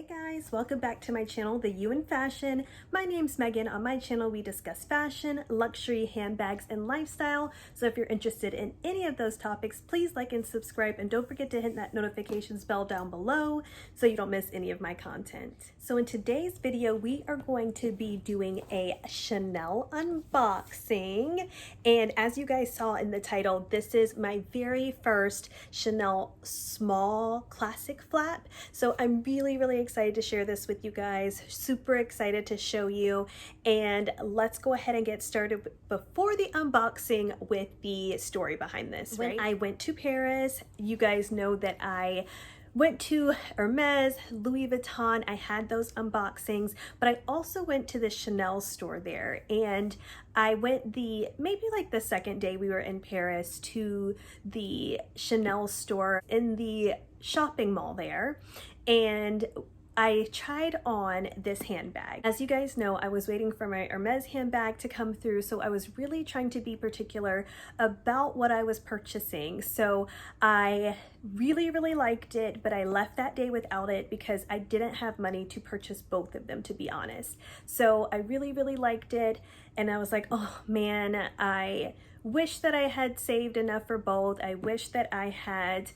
Guys, welcome back to my channel, The You in Fashion. My name's Megan. On my channel we discuss fashion, luxury, handbags, and lifestyle. So if you're interested in any of those topics, please like and subscribe, and don't forget to hit that notifications bell down below so you don't miss any of my content. So in today's video we are going to be doing a Chanel unboxing, and as you guys saw in the title, this is my very first Chanel small classic flap. So I'm really excited to share this with you guys. Super excited to show you, and let's go ahead and get started before the unboxing with the story behind this. When I went to Paris, you guys know that I went to Hermes, Louis Vuitton. I had those unboxings, but I also went to the Chanel store there, and I went maybe like the second day we were in Paris to the Chanel store in the shopping mall there, and I tried on this handbag. As you guys know, I was waiting for my Hermes handbag to come through, so I was really trying to be particular about what I was purchasing. So I really liked it, but I left that day without it because I didn't have money to purchase both of them, to be honest. So I really liked it, and I was like, oh man, I wish that I had saved enough for both. I wish that I had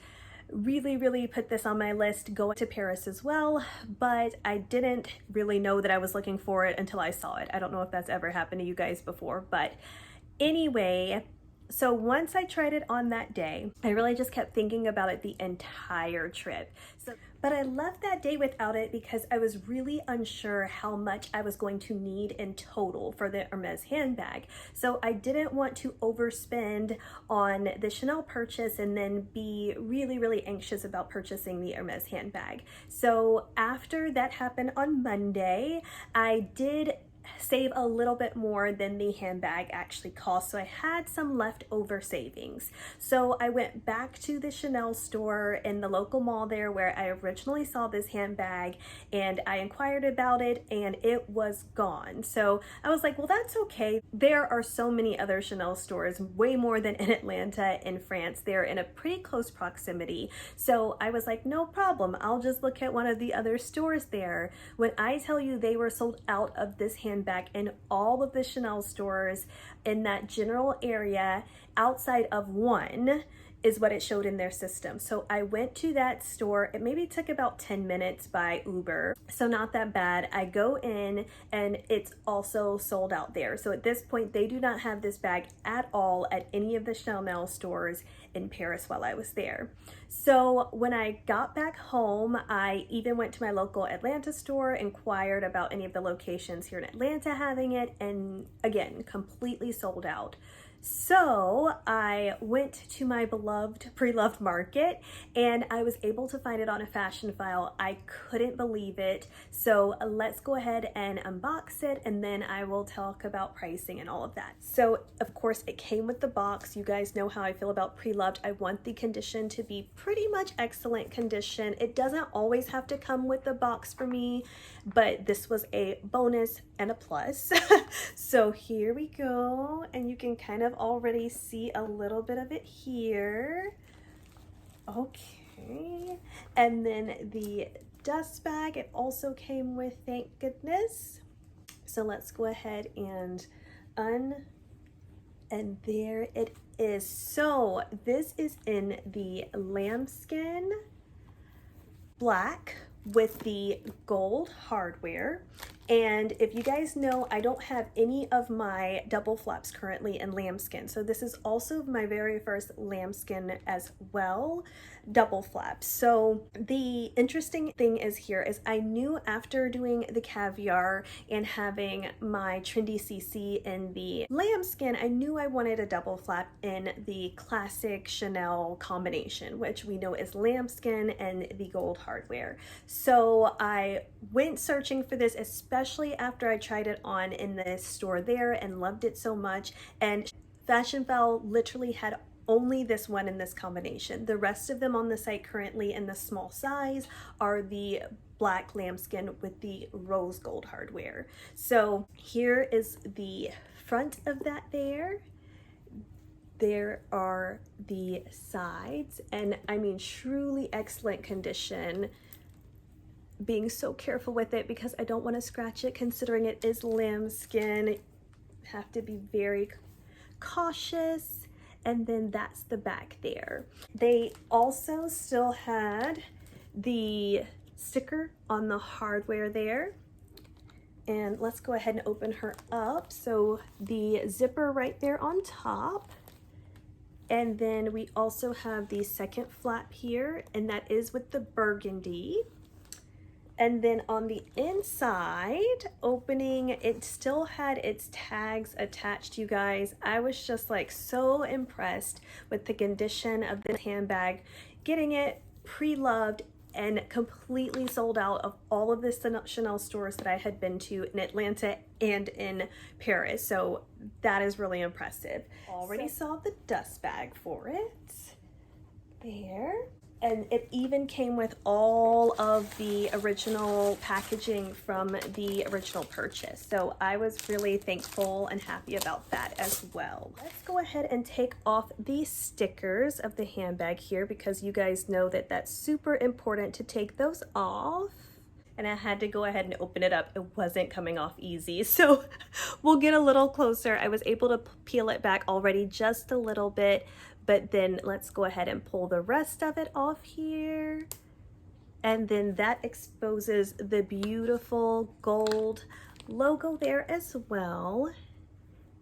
really put this on my list, go to Paris as well, but I didn't really know that I was looking for it until I saw it. I don't know if that's ever happened to you guys before, but anyway, so once I tried it on that day, I really just kept thinking about it the entire trip. But I left that day without it because I was really unsure how much I was going to need in total for the Hermes handbag. So I didn't want to overspend on the Chanel purchase and then be really anxious about purchasing the Hermes handbag. So after that happened on Monday, I did save a little bit more than the handbag actually cost, so I had some leftover savings. So I went back to the Chanel store in the local mall there where I originally saw this handbag, and I inquired about it and it was gone. So I was like, well, that's okay. There are so many other Chanel stores, way more than in Atlanta in France. They're in a pretty close proximity. So I was like, no problem, I'll just look at one of the other stores there. When I tell you they were sold out of this handbag in all of the Chanel stores in that general area outside of one, is what it showed in their system. So I went to that store. It maybe took about 10 minutes by Uber, so not that bad. I go in and it's also sold out there. So at this point, they do not have this bag at all at any of the Chanel stores in Paris while I was there. So when I got back home, I even went to my local Atlanta store, inquired about any of the locations here in Atlanta having it, and again, completely sold out. So I went to my beloved Pre-Loved Market and I was able to find it on a Fashionphile. I couldn't believe it. So let's go ahead and unbox it, and then I will talk about pricing and all of that. So of course it came with the box. You guys know how I feel about Pre-Loved. I want the condition to be pretty much excellent condition. It doesn't always have to come with the box for me, but this was a bonus and a plus. So here we go, and you can kind of already see a little bit of it here. Okay, and then the dust bag, it also came with, thank goodness. So let's go ahead and and there it is. So this is in the lambskin black with the gold hardware. And if you guys know, I don't have any of my double flaps currently in lambskin. So this is also my very first lambskin as well, double flap. So the interesting thing is here is I knew after doing the caviar and having my trendy CC in the lambskin, I knew I wanted a double flap in the classic Chanel combination, which we know is lambskin and the gold hardware. So I went searching for this, especially after I tried it on in the store there and loved it so much. And Fashionphile literally had only this one in this combination. The rest of them on the site currently in the small size are the black lambskin with the rose gold hardware. So here is the front of that there. There are the sides, and I mean truly excellent condition. being so careful with it because I don't want to scratch it considering it is lambskin. Have to be very cautious. And then that's the back there. They also still had the sticker on the hardware there. And let's go ahead and open her up. So the zipper right there on top. And then we also have the second flap here, and that is with the burgundy. And then on the inside opening, it still had its tags attached, you guys. I was just like so impressed with the condition of this handbag, getting it pre-loved and completely sold out of all of the Chanel stores that I had been to in Atlanta and in Paris. So that is really impressive. Already saw the dust bag for it there. And it even came with all of the original packaging from the original purchase. So I was really thankful and happy about that as well. Let's go ahead and take off the stickers of the handbag here because you guys know that that's super important to take those off. And I had to go ahead and open it up. It wasn't coming off easy. So we'll get a little closer. I was able to peel it back already just a little bit. But then let's go ahead and pull the rest of it off here. And then that exposes the beautiful gold logo there as well.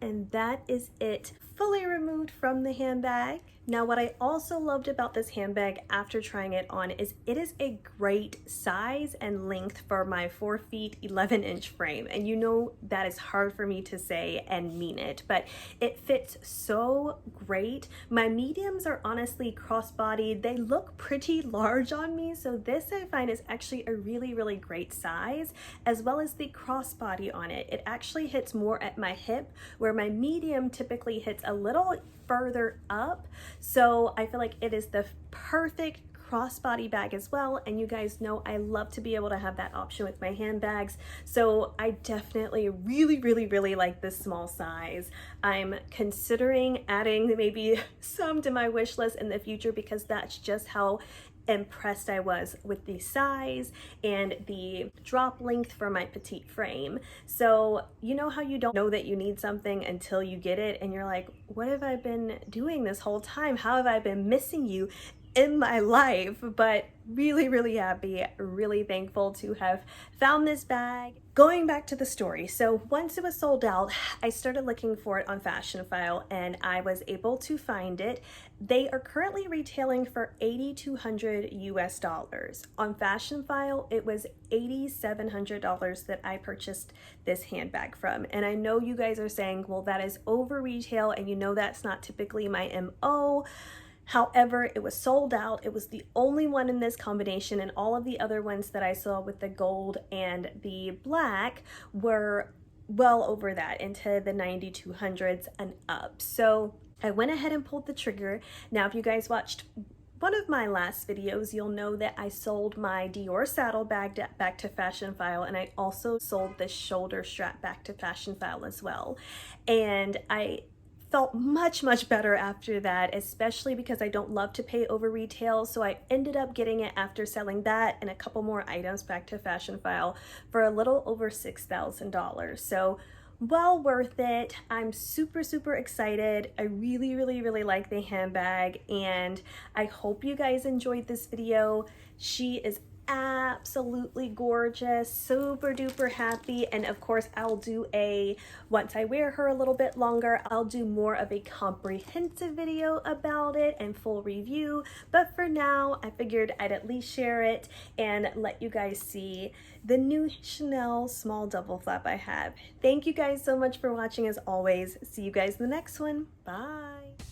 And that is it, fully removed from the handbag. Now, what I also loved about this handbag after trying it on is it is a great size and length for my 4 feet 11-inch frame. And you know that is hard for me to say and mean it, but it fits so great. My mediums are honestly crossbodied. They look pretty large on me, so this I find is actually a really, really great size, as well as the crossbody on it. It actually hits more at my hip, where my medium typically hits a little further up. So I feel like it is the perfect crossbody bag as well, and you guys know I love to be able to have that option with my handbags. So I definitely really like this small size. I'm considering adding maybe some to my wish list in the future because that's just how impressed I was with the size and the drop length for my petite frame. So you know how you don't know that you need something until you get it and you're like, what have I been doing this whole time? How have I been missing you in my life? But really happy, really thankful to have found this bag. Going back to the story, so once it was sold out, I started looking for it on Fashionphile and I was able to find it. They are currently retailing for $8,200 US. On Fashionphile, it was $8,700 that I purchased this handbag from. And I know you guys are saying, well, that is over retail, and you know that's not typically my MO. However, it was sold out. It was the only one in this combination, and all of the other ones that I saw with the gold and the black were well over that, into the 9,200s and up. So I went ahead and pulled the trigger. Now, if you guys watched one of my last videos, you'll know that I sold my Dior saddle bag back to Fashionphile, and I also sold the shoulder strap back to Fashionphile as well. And I felt much better after that, especially because I don't love to pay over retail. So I ended up getting it after selling that and a couple more items back to Fashionphile for a little over $6,000. So well worth it. I'm super excited. I really like the handbag, and I hope you guys enjoyed this video. She is absolutely gorgeous, super duper happy. And of course, I'll do once I wear her a little bit longer, I'll do more of a comprehensive video about it and full review. But for now, I figured I'd at least share it and let you guys see the new Chanel small double flap I have. Thank you guys so much for watching as always. See you guys in the next one. Bye.